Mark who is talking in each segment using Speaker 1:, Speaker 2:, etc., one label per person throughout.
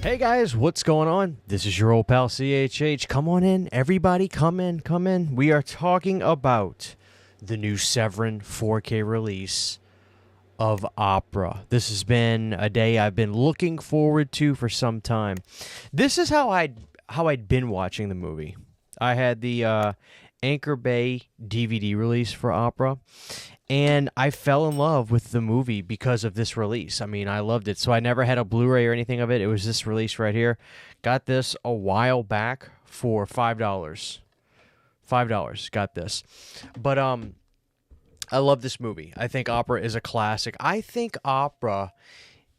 Speaker 1: Hey guys, what's going on? This is your old pal CHH. Come on in, everybody, come in. We are talking about the new Severin 4K release of Opera. This has been a day I've been looking forward to for some time. This is how I'd been watching the movie. I had the Anchor Bay DVD release for Opera, and I fell in love with the movie because of this release. I mean, I loved it. So I never had a Blu-ray or anything of it. It was this release right here. Got this a while back for $5. $5. Got this. But I love this movie. I think Opera is a classic. I think Opera,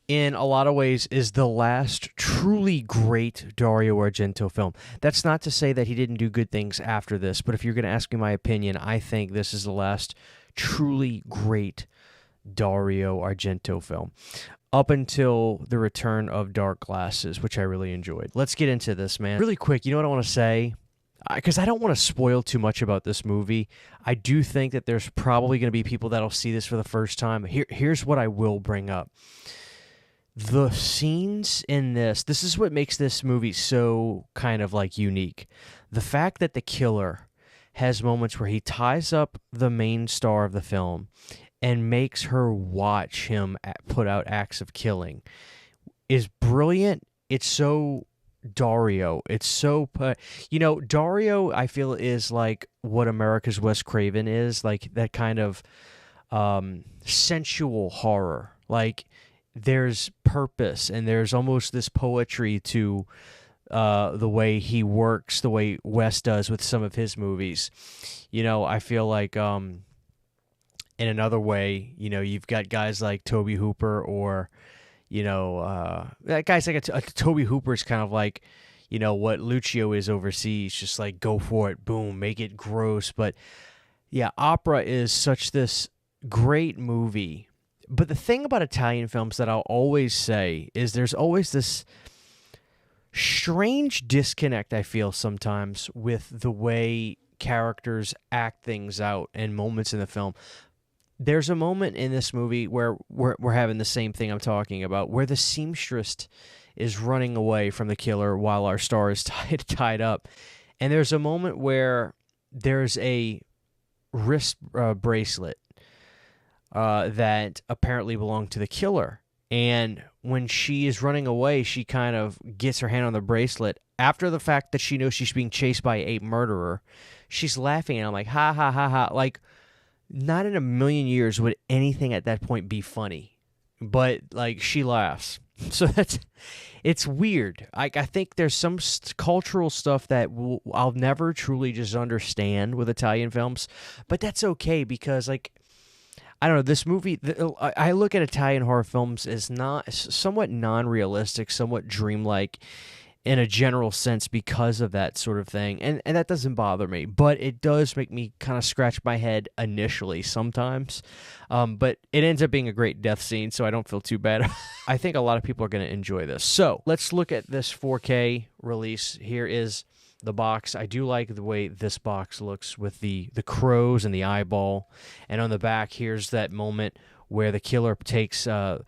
Speaker 1: in a lot of ways, is the last truly great Dario Argento film. That's not to say that he didn't do good things after this, but if you're going to ask me my opinion, I think this is the last truly great Dario Argento film, up until the return of Dark Glasses, which I really enjoyed. Let's get into this, man. Really quick, you know what I want to say? Because I don't want to spoil too much about this movie. I do think that there's probably going to be people that'll see this for the first time. Here's what I will bring up. The scenes in this is what makes this movie so kind of like unique. The fact that the killer has moments where he ties up the main star of the film and makes her watch him put out acts of killing is brilliant. It's so Dario. It's so, Dario, I feel, is like what America's Wes Craven is, like that kind of sensual horror. Like there's purpose and there's almost this poetry to the way he works, the way Wes does with some of his movies. I feel like in another way, you've got guys like Tobe Hooper, or that guy's like a Tobe Hooper's kind of like what Lucio is overseas, just like go for it, boom, make it gross. But yeah, Opera is such this great movie. But the thing about Italian films that I'll always say is there's always this strange disconnect, I feel, sometimes with the way characters act things out and moments in the film. There's a moment in this movie where we're having the same thing I'm talking about, where the seamstress is running away from the killer while our star is tied up. And there's a moment where there's a wrist bracelet that apparently belonged to the killer. And when she is running away, she kind of gets her hand on the bracelet. After the fact that she knows she's being chased by a murderer, she's laughing, and I'm like, ha, ha, ha, ha. Like, not in a million years would anything at that point be funny. But, like, she laughs. So it's weird. I think there's some cultural stuff that I'll never truly just understand with Italian films. But that's okay because, like, I don't know, this movie, I look at Italian horror films as somewhat non-realistic, somewhat dreamlike in a general sense because of that sort of thing. And that doesn't bother me, but it does make me kind of scratch my head initially sometimes. But it ends up being a great death scene, so I don't feel too bad. I think a lot of people are going to enjoy this. So let's look at this 4K release. Here is the box. I do like the way this box looks with the crows and the eyeball. And on the back, here's that moment where the killer takes the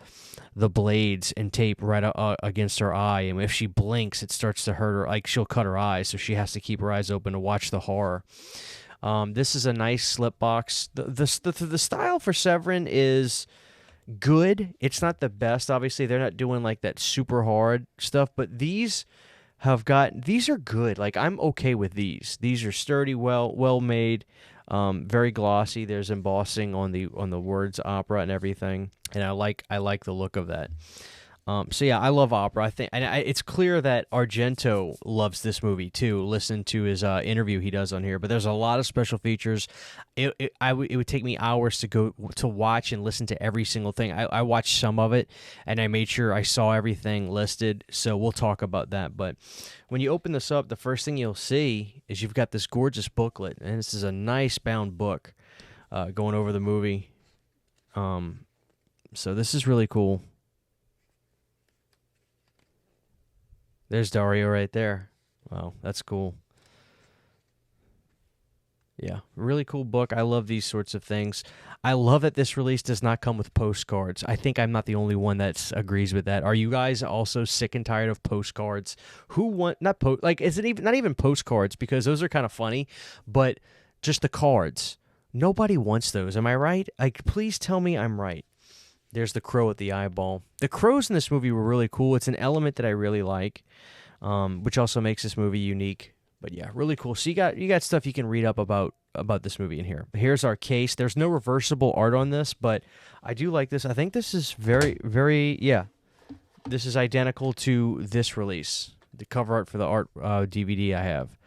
Speaker 1: blades and tape right against her eye. And if she blinks, it starts to hurt her. Like, she'll cut her eyes, so she has to keep her eyes open to watch the horror. This is a nice slip box. The style for Severin is good. It's not the best, obviously. They're not doing like that super hard stuff, but these are good. Like, I'm okay with these. These are sturdy, well made, very glossy. There's embossing on the words Opera and everything, and I like the look of that. So yeah, I love Opera. I think, and it's clear that Argento loves this movie too. Listen to his interview he does on here. But there's a lot of special features. It would take me hours to go to watch and listen to every single thing. I watched some of it, and I made sure I saw everything listed. So we'll talk about that. But when you open this up, the first thing you'll see is you've got this gorgeous booklet, and this is a nice bound book going over the movie. So this is really cool. There's Dario right there. Wow, that's cool. Yeah, really cool book. I love these sorts of things. I love that this release does not come with postcards. I think I'm not the only one that agrees with that. Are you guys also sick and tired of postcards? Who want not like is it even not even postcards because those are kind of funny, but just the cards. Nobody wants those. Am I right? Like, please tell me I'm right. There's the crow at the eyeball. The crows in this movie were really cool. It's an element that I really like, which also makes this movie unique. But yeah, really cool. So you got stuff you can read up about this movie in here. But here's our case. There's no reversible art on this, but I do like this. I think this is very, very, yeah. This is identical to this release, the cover art for the art DVD I have.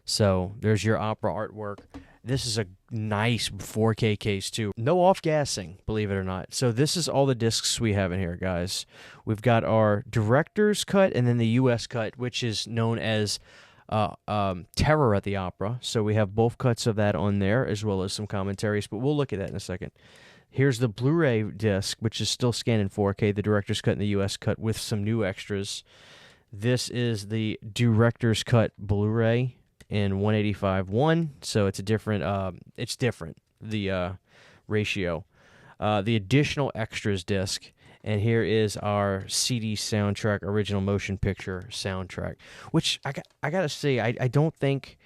Speaker 1: So there's your opera artwork. This is a nice 4K case, too. No off-gassing, believe it or not. So this is all the discs we have in here, guys. We've got our director's cut and then the U.S. cut, which is known as Terror at the Opera. So we have both cuts of that on there, as well as some commentaries, but we'll look at that in a second. Here's the Blu-ray disc, which is still scanned in 4K, the director's cut and the U.S. cut with some new extras. This is the director's cut Blu-ray in 185:1, so it's a different. It's different, the ratio. The additional extras disc, and here is our CD soundtrack, original motion picture soundtrack, which I gotta say, I don't think.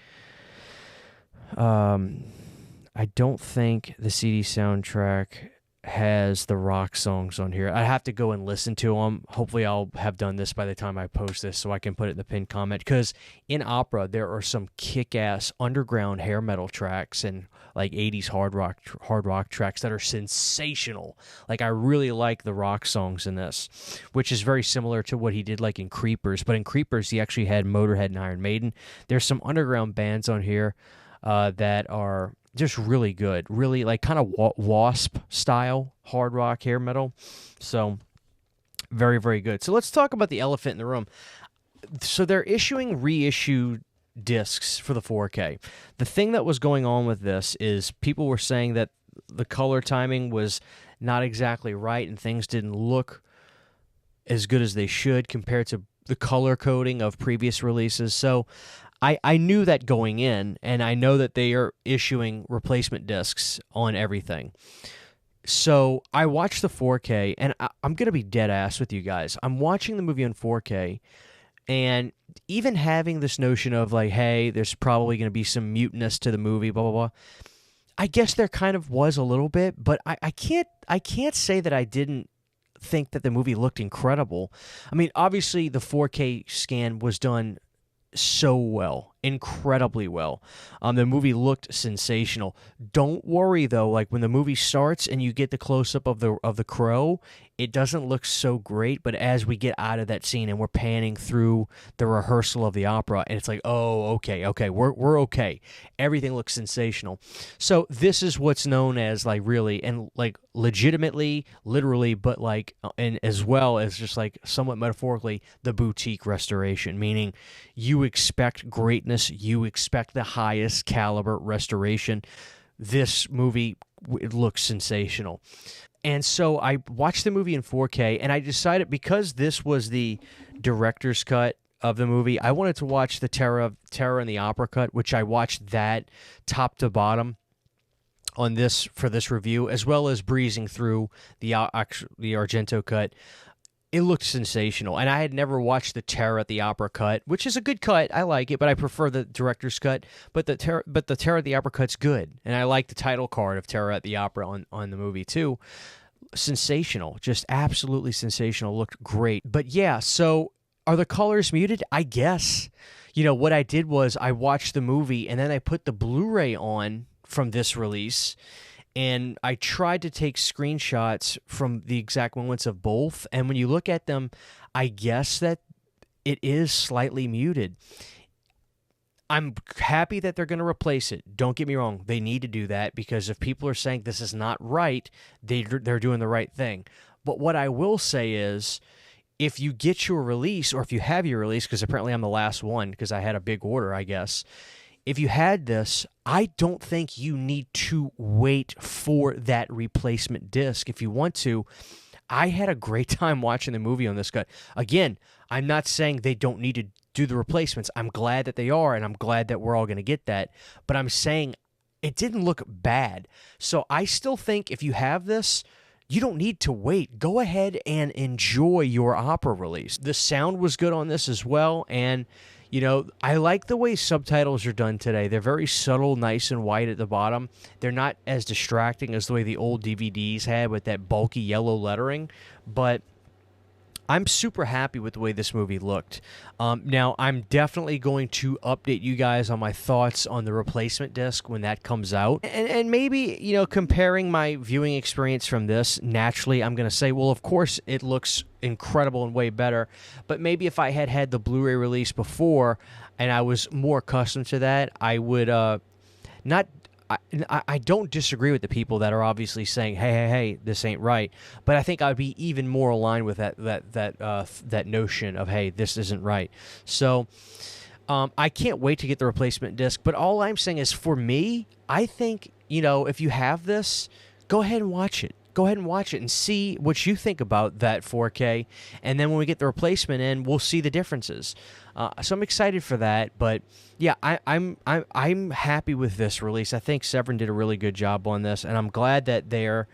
Speaker 1: I don't think the CD soundtrack has the rock songs on here. I have to go and listen to them. Hopefully I'll have done this by the time I post this so I can put it in the pinned comment, because in opera there are some kick-ass underground hair metal tracks and like 80s hard rock tracks that are sensational. Like, I really like the rock songs in this, which is very similar to what he did like in Creepers, but in Creepers he actually had Motorhead and Iron Maiden. There's some underground bands on here that are just really good, really like kind of Wasp style hard rock hair metal. So very, very good. So let's talk about the elephant in the room. So they're issuing reissue discs for the 4K. The thing that was going on with this is people were saying that the color timing was not exactly right and things didn't look as good as they should compared to the color coding of previous releases. So I knew that going in, and I know that they are issuing replacement discs on everything. So I watched the 4K, and I'm going to be dead ass with you guys. I'm watching the movie on 4K, and even having this notion of like, hey, there's probably going to be some muteness to the movie, blah, blah, blah. I guess there kind of was a little bit, but I can't say that I didn't think that the movie looked incredible. I mean, obviously the 4K scan was done so well, incredibly well. The movie looked sensational. Don't worry though, like when the movie starts and you get the close up of the crow, it doesn't look so great, but as we get out of that scene and we're panning through the rehearsal of the opera, and it's like, oh, okay, we're okay. Everything looks sensational. So this is what's known as like really and like legitimately, literally, but like and as well as just like somewhat metaphorically, the boutique restoration, meaning you expect greatness, you expect the highest caliber restoration. This movie, it looks sensational. And so I watched the movie in 4K, and I decided, because this was the director's cut of the movie, I wanted to watch the Terror and the Opera cut, which I watched that top to bottom on this for this review, as well as breezing through the Argento cut. It looked sensational, and I had never watched the Terror at the Opera cut, which is a good cut. I like it, but I prefer the director's cut. But the Terror at the Opera cut's good, and I like the title card of Terror at the Opera on the movie too. Sensational, just absolutely sensational. Looked great. But yeah, so are the colors muted? I guess. You know, what I did was I watched the movie, and then I put the Blu-ray on from this release, and I tried to take screenshots from the exact moments of both. And when you look at them, I guess that it is slightly muted. I'm happy that they're going to replace it. Don't get me wrong. They need to do that, because if people are saying this is not right, they're doing the right thing. But what I will say is, if you get your release, or if you have your release, because apparently I'm the last one because I had a big order, I guess. If you had this, I don't think you need to wait for that replacement disc. If you want to, I had a great time watching the movie on this cut. Again, I'm not saying they don't need to do the replacements. I'm glad that they are, and I'm glad that we're all going to get that. But I'm saying it didn't look bad. So I still think if you have this, you don't need to wait. Go ahead and enjoy your opera release. The sound was good on this as well, and I like the way subtitles are done today. They're very subtle, nice and white at the bottom. They're not as distracting as the way the old DVDs had with that bulky yellow lettering, but I'm super happy with the way this movie looked. Now, I'm definitely going to update you guys on my thoughts on the replacement disc when that comes out. And maybe, comparing my viewing experience from this, naturally, I'm going to say, well, of course, it looks incredible and way better. But maybe if I had had the Blu-ray release before and I was more accustomed to that, I would not... I don't disagree with the people that are obviously saying, hey, this ain't right. But I think I'd be even more aligned with that notion of, hey, this isn't right. So I can't wait to get the replacement disc. But all I'm saying is, for me, I think, if you have this, go ahead and watch it. Go ahead and watch it and see what you think about that 4K. And then when we get the replacement in, we'll see the differences. So I'm excited for that. But yeah, I'm happy with this release. I think Severin did a really good job on this, and I'm glad that they're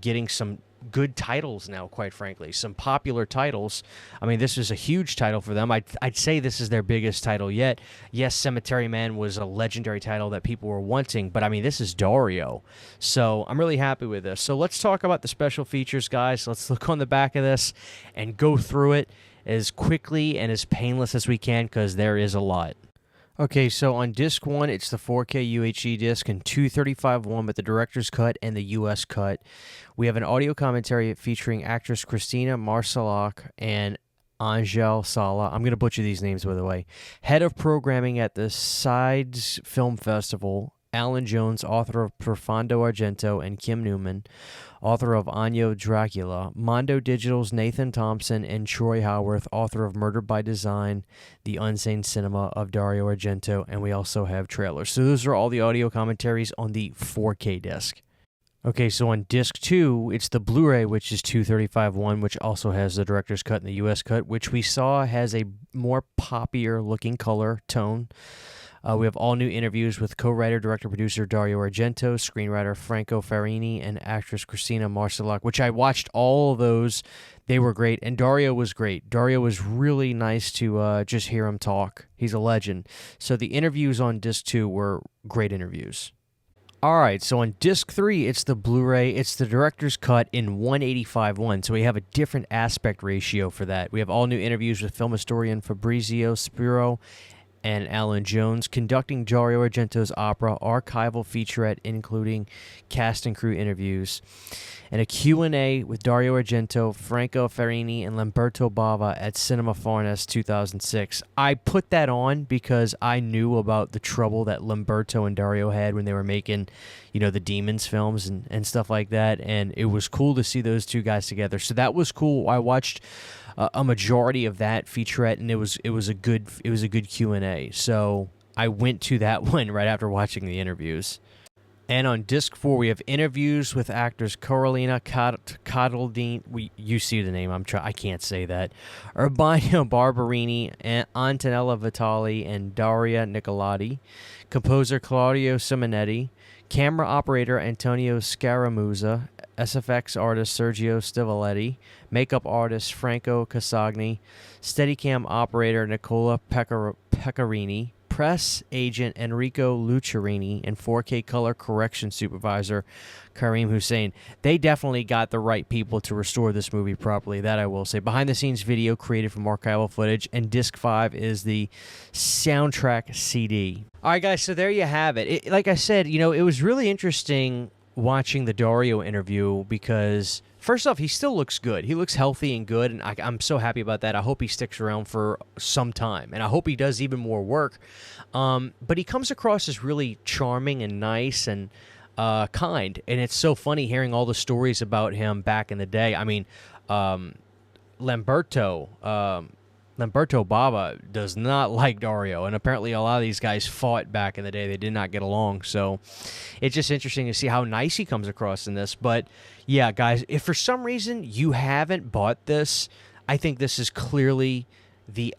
Speaker 1: getting some good titles now, quite frankly. Some popular titles. I mean, this is a huge title for them. I'd say this is their biggest title yet. Yes, Cemetery Man was a legendary title that people were wanting, but I mean, this is Dario. So I'm really happy with this. So let's talk about the special features, guys. Let's look on the back of this and go through it as quickly and as painless as we can, because there is a lot. Okay, so on disc 1, it's the 4K UHD disc and 235.1 with the director's cut and the US cut. We have an audio commentary featuring actress Christina Marsalak and Angel Sala. I'm going to butcher these names, by the way. Head of programming at the Sides Film Festival, Alan Jones, author of Profondo Argento, and Kim Newman, author of Año Dracula, Mondo Digital's Nathan Thompson, and Troy Howarth, author of Murder by Design, The Unsane Cinema of Dario Argento, and we also have trailers. So those are all the audio commentaries on the 4K disc. Okay, so on disc 2, it's the Blu-ray, which is 235.1, which also has the director's cut and the US cut, which we saw has a more poppier looking color tone. We have all new interviews with co-writer, director, producer Dario Argento, screenwriter Franco Ferrini, and actress Christina Marsalak, which I watched all of those. They were great, and Dario was great. Dario was really nice to just hear him talk. He's a legend. So the interviews on disc 2 were great interviews. All right, so on disc 3, it's the Blu-ray. It's the director's cut in 185.1, so we have a different aspect ratio for that. We have all new interviews with film historian Fabrizio Spiro and Alan Jones, conducting Dario Argento's opera, archival featurette including cast and crew interviews, and a Q&A with Dario Argento, Franco Ferrini, and Lamberto Bava at Cinema Farnes 2006. I put that on because I knew about the trouble that Lamberto and Dario had when they were making, the Demons films and stuff like that, and it was cool to see those two guys together. So that was cool. I watched a majority of that featurette, and it was a good Q&A. So I went to that one right after watching the interviews. And on disc 4, we have interviews with actors Carolina Cottledine. You see the name. I can't say that. Urbano Barberini, Antonella Vitali, and Daria Nicolati. Composer Claudio Simonetti. Camera operator Antonio Scaramuzza. SFX artist Sergio Stivoletti. Makeup artist Franco Casagni. Steadicam operator Nicola Pecorini. Press agent Enrico Lucerini, and 4K color correction supervisor Karim Hussein. They definitely got the right people to restore this movie properly, that I will say. Behind the scenes video created from archival footage, and disc 5 is the soundtrack CD. All right, guys, so there you have it. Like I said, it was really interesting watching the Dario interview because, first off, he still looks good. He looks healthy and good, and I'm so happy about that. I hope he sticks around for some time, and I hope he does even more work. But he comes across as really charming and nice and kind, and it's so funny hearing all the stories about him back in the day. I mean, Lamberto Bava does not like Dario, and apparently a lot of these guys fought back in the day. They did not get along, so it's just interesting to see how nice he comes across in this. But yeah, guys, if for some reason you haven't bought this, I think this is clearly the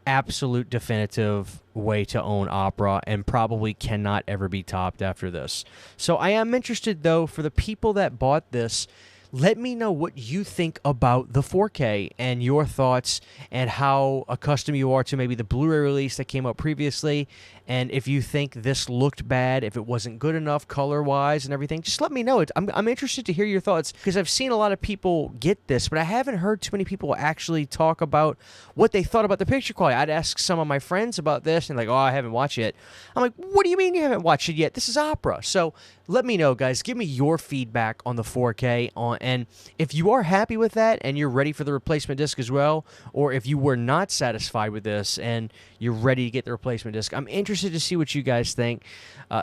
Speaker 1: absolute definitive way to own opera and probably cannot ever be topped after this. So I am interested, though, for the people that bought this, let me know what you think about the 4K and your thoughts and how accustomed you are to maybe the Blu-ray release that came out previously. And if you think this looked bad, if it wasn't good enough color-wise and everything, just let me know. I'm interested to hear your thoughts because I've seen a lot of people get this, but I haven't heard too many people actually talk about what they thought about the picture quality. I'd ask some of my friends about this and like, oh, I haven't watched it. I'm like, what do you mean you haven't watched it yet? This is opera. So let me know, guys. Give me your feedback on the 4K. And if you are happy with that and you're ready for the replacement disc as well, or if you were not satisfied with this and you're ready to get the replacement disc, I'm interested to see what you guys think.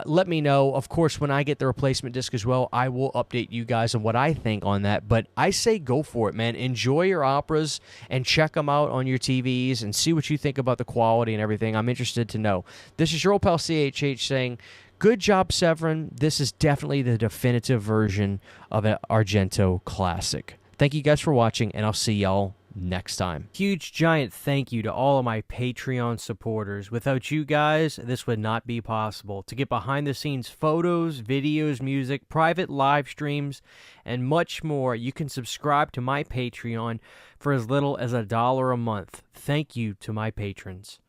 Speaker 1: Let me know. Of course, when I get the replacement disc as well, I will update you guys on what I think on that. But I say go for it, man. Enjoy your operas and check them out on your TVs and see what you think about the quality and everything. I'm interested to know. This is your old pal CHH saying, good job, Severin. This is definitely the definitive version of an Argento classic. Thank you guys for watching, and I'll see y'all next time. Huge giant thank you to all of my Patreon supporters. Without you guys, this would not be possible. To get behind the scenes photos, videos, music, private live streams, and much more, you can subscribe to my Patreon for as little as $1 a month. Thank you to my patrons.